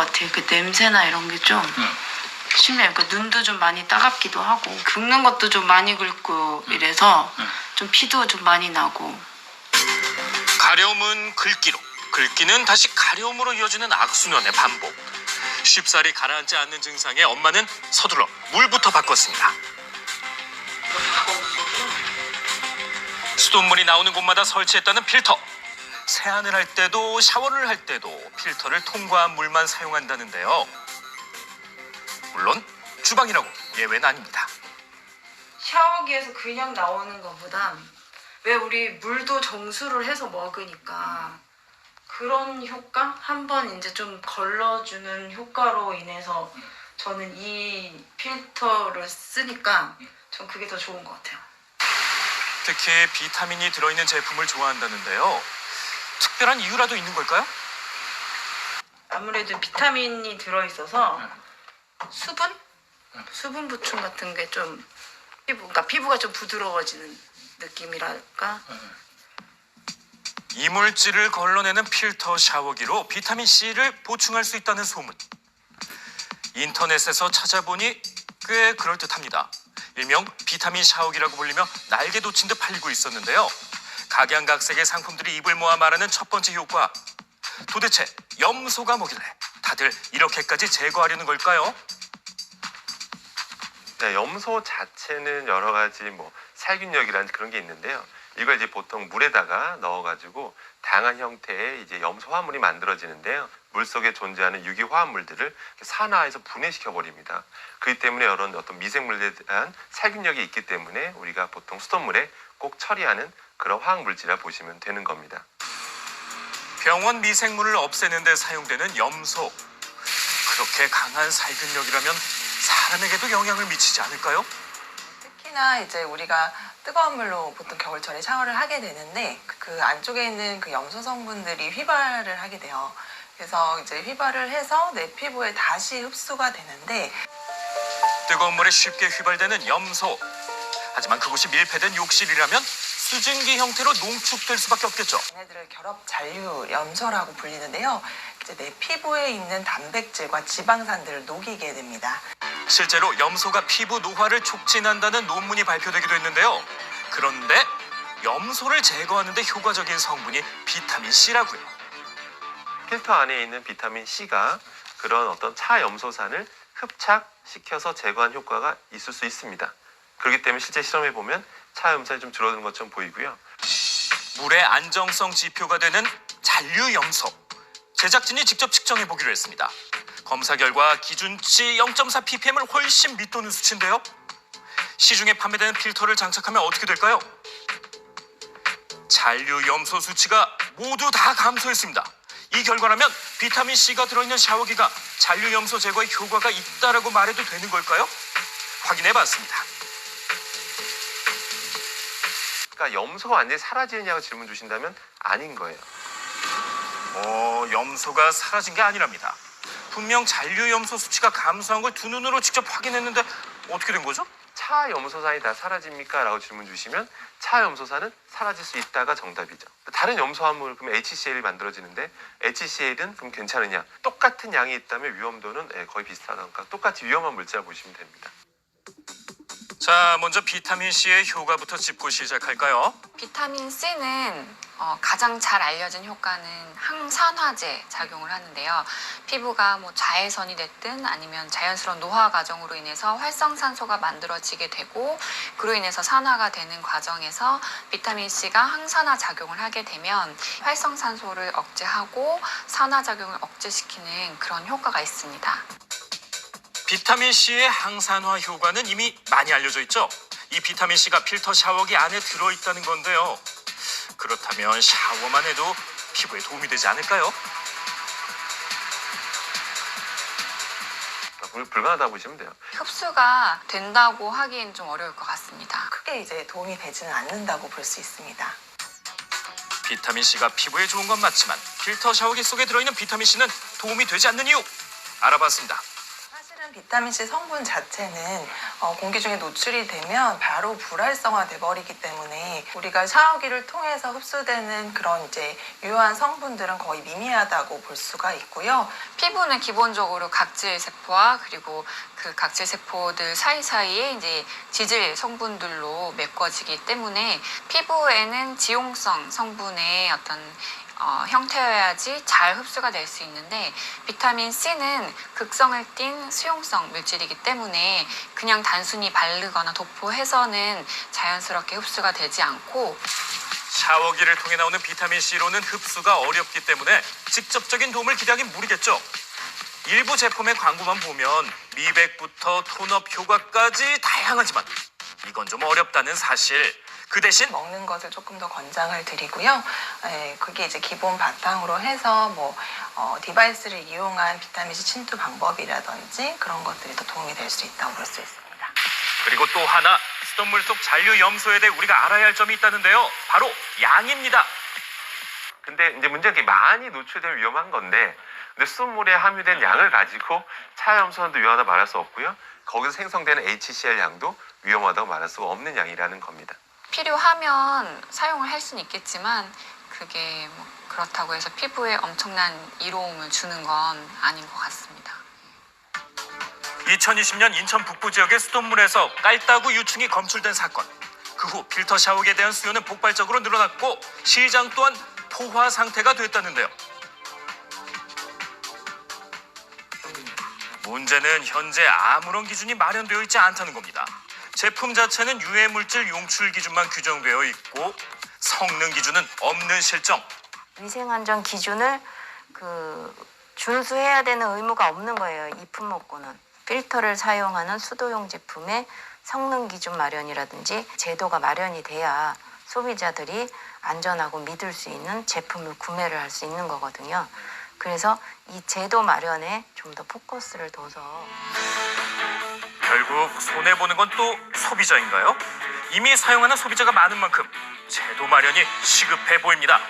같아요. 그 냄새나 이런 게 좀 심해요. 그 눈도 좀 많이 따갑기도 하고 긁는 것도 좀 많이 긁고 이래서 좀 피도 좀 많이 나고. 가려움은 긁기로, 긁기는 다시 가려움으로 이어지는 악순환의 반복. 쉽사리 가라앉지 않는 증상에 엄마는 서둘러 물부터 바꿨습니다. 수돗물이 나오는 곳마다 설치했다는 필터. 세안을 할 때도 샤워를 할 때도 필터를 통과한 물만 사용한다는데요. 물론 주방이라고 예외는 아닙니다. 샤워기에서 그냥 나오는 것보다 왜 우리 물도 정수를 해서 먹으니까 그런 효과? 한번 이제 좀 걸러주는 효과로 인해서 저는 이 필터를 쓰니까 전 그게 더 좋은 것 같아요. 특히 비타민이 들어있는 제품을 좋아한다는데요. 특별한 이유라도 있는 걸까요? 아무래도 비타민이 들어있어서 수분 보충 같은 게 좀 그러니까 피부가 좀 부드러워지는 느낌이랄까? 이물질을 걸러내는 필터 샤워기로 비타민C를 보충할 수 있다는 소문. 인터넷에서 찾아보니 꽤 그럴듯합니다. 일명 비타민 샤워기라고 불리며 날개 돋친 듯 팔리고 있었는데요. 각양각색의 상품들이 입을 모아 말하는 첫 번째 효과. 도대체 염소가 뭐길래 다들 이렇게까지 제거하려는 걸까요? 네, 염소 자체는 여러 가지 살균력이라는 그런 게 있는데요. 이걸 이제 보통 물에다가 넣어가지고 다양한 형태의 이제 염소 화합물이 만들어지는데요. 물 속에 존재하는 유기 화합물들을 산화해서 분해시켜 버립니다. 그렇기 때문에 이런 어떤 미생물에 대한 살균력이 있기 때문에 우리가 보통 수돗물에 꼭 처리하는 그런 화학 물질이라 보시면 되는 겁니다. 병원 미생물을 없애는 데 사용되는 염소. 그렇게 강한 살균력이라면 사람에게도 영향을 미치지 않을까요? 특히나 이제 우리가 뜨거운 물로 보통 겨울철에 샤워를 하게 되는데 그 안쪽에 있는 그 염소 성분들이 휘발을 하게 돼요. 그래서 이제 휘발을 해서 내 피부에 다시 흡수가 되는데 뜨거운 물에 쉽게 휘발되는 염소. 하지만 그곳이 밀폐된 욕실이라면 수증기 형태로 농축될 수밖에 없겠죠. 얘네들을 결합 잔류 염소라고 불리는데요. 이제 내 피부에 있는 단백질과 지방산들을 녹이게 됩니다. 실제로 염소가 피부 노화를 촉진한다는 논문이 발표되기도 했는데요. 그런데 염소를 제거하는 데 효과적인 성분이 비타민 C라고요. 필터 안에 있는 비타민 C가 그런 어떤 차염소산을 흡착시켜서 제거한 효과가 있을 수 있습니다. 그렇기 때문에 실제 실험해 보면 차염산이 좀 줄어드는 것처럼 보이고요. 물의 안정성 지표가 되는 잔류 염소. 제작진이 직접 측정해 보기로 했습니다. 검사 결과 기준치 0.4 ppm을 훨씬 밑도는 수치인데요. 시중에 판매되는 필터를 장착하면 어떻게 될까요? 잔류 염소 수치가 모두 다 감소했습니다. 이 결과라면 비타민C가 들어있는 샤워기가 잔류 염소 제거에 효과가 있다라고 말해도 되는 걸까요? 확인해 봤습니다. 그러니까 염소가 완전히 사라지느냐고 질문 주신다면 아닌 거예요. 염소가 사라진 게 아니랍니다. 분명 잔류 염소 수치가 감소한 걸 두 눈으로 직접 확인했는데 어떻게 된 거죠? 차염소산이 다 사라집니까? 라고 질문 주시면 차염소산은 사라질 수 있다가 정답이죠. 다른 염소 화합물 그럼 HCl이 만들어지는데 HCl은 그럼 괜찮으냐? 똑같은 양이 있다면 위험도는 거의 비슷하다니까 똑같이 위험한 물질이라고 보시면 됩니다. 자, 먼저 비타민C의 효과부터 짚고 시작할까요? 비타민 C는 가장 잘 알려진 효과는 항산화제 작용을 하는데요. 피부가 자외선이 됐든 아니면 자연스러운 노화 과정으로 인해서 활성산소가 만들어지게 되고 그로 인해서 산화가 되는 과정에서 비타민 C가 항산화 작용을 하게 되면 활성산소를 억제하고 산화 작용을 억제시키는 그런 효과가 있습니다. 비타민C의 항산화 효과는 이미 많이 알려져 있죠. 이 비타민C가 필터 샤워기 안에 들어있다는 건데요. 그렇다면 샤워만 해도 피부에 도움이 되지 않을까요? 불가능하다고 보시면 돼요. 흡수가 된다고 하기엔 좀 어려울 것 같습니다. 크게 이제 도움이 되지는 않는다고 볼 수 있습니다. 비타민C가 피부에 좋은 건 맞지만 필터 샤워기 속에 들어있는 비타민C는 도움이 되지 않는 이유 알아봤습니다. 사실은 비타민C 성분 자체는 공기 중에 노출이 되면 바로 불활성화돼 버리기 때문에 우리가 샤워기를 통해서 흡수되는 그런 이제 유효한 성분들은 거의 미미하다고 볼 수가 있고요. 피부는 기본적으로 각질 세포와 그리고 그 각질 세포들 사이사이에 이제 지질 성분들로 메꿔지기 때문에 피부에는 지용성 성분의 어떤 형태여야지 잘 흡수가 될 수 있는데 비타민 C는 극성을 띤 수용성 물질이기 때문에 그냥 단순히 바르거나 도포해서는 자연스럽게 흡수가 되지 않고 샤워기를 통해 나오는 비타민 C로는 흡수가 어렵기 때문에 직접적인 도움을 기대하긴 무리겠죠. 일부 제품의 광고만 보면 미백부터 톤업 효과까지 다양하지만 이건 좀 어렵다는 사실. 그 대신 먹는 것을 조금 더 권장을 드리고요. 그게 이제 기본 바탕으로 해서 디바이스를 이용한 비타민C 침투 방법이라든지 그런 것들이 더 도움이 될 수 있다고 볼 수 있습니다. 그리고 또 하나 수돗물 속 잔류 염소에 대해 우리가 알아야 할 점이 있다는데요. 바로 양입니다. 근데 이제 문제가 이렇게 많이 노출되면 위험한 건데, 근데 수돗물에 함유된 양을 가지고 차염소도 위험하다 말할 수 없고요. 거기서 생성되는 HCl 양도 위험하다고 말할 수가 없는 양이라는 겁니다. 필요하면 사용을 할 수는 있겠지만 그게 뭐 그렇다고 해서 피부에 엄청난 이로움을 주는 건 아닌 것 같습니다. 2020년 인천 북부 지역의 수돗물에서 깔따구 유충이 검출된 사건. 그 후 필터 샤워기에 대한 수요는 폭발적으로 늘어났고 시장 또한 포화 상태가 됐다는데요. 문제는 현재 아무런 기준이 마련되어 있지 않다는 겁니다. 제품 자체는 유해물질 용출 기준만 규정되어 있고 성능 기준은 없는 실정. 위생안전 기준을 준수해야 되는 의무가 없는 거예요. 이 품목군은. 필터를 사용하는 수도용 제품의 성능 기준 마련이라든지 제도가 마련이 돼야 소비자들이 안전하고 믿을 수 있는 제품을 구매를 할 수 있는 거거든요. 그래서 이 제도 마련에 좀 더 포커스를 둬서 결국 손해보는 건 또 소비자인가요? 이미 사용하는 소비자가 많은 만큼 제도 마련이 시급해 보입니다.